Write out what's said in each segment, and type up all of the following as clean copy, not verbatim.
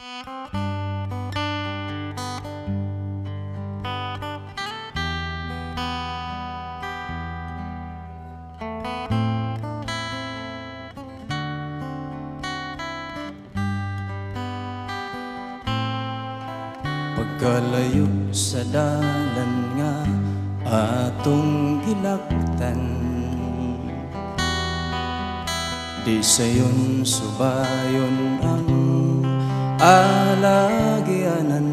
Pagkalayo sa dalan nga atong gilaktan, di sayon subayon ang alagyanan.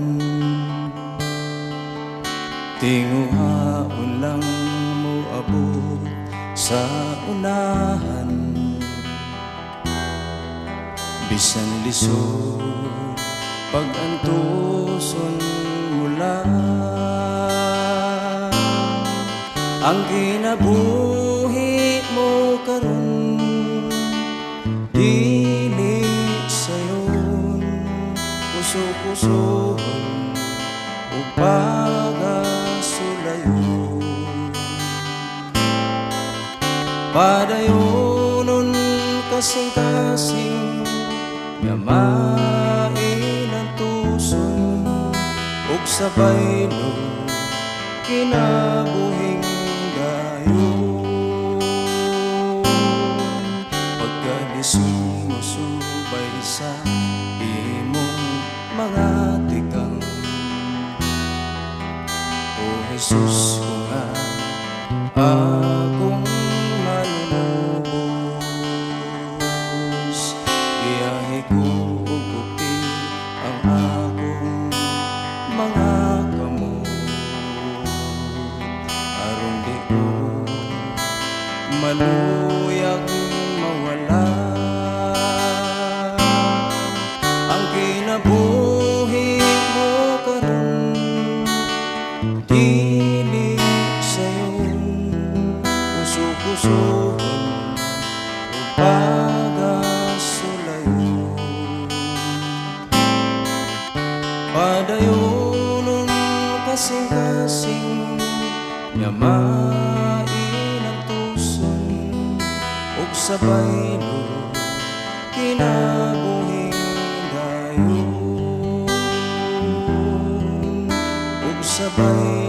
Tinguhaon lang mo abot sa unahan, bisan lisod pag-antuson mula. Ang kinabuhi mo karon dili sayon puso-pusohon o pagasulayon. Padayonon kasing-kasing yamain ang tuson ug sabaylo kinabuhing dayon. Pagkalisod mo subay sa imong mga tikang, O Jesus, kung akong manunubos, giyahi ko ug bukti ang akong mga kamot, aron di ko maluyag mawala. Ang kinabuhi mo karon dili sayon puso-pusohon o pagasulayon. Padayonon kasing-kasing yamain ang tuson ug sabaylo kinabuhing dayon. Ug sabay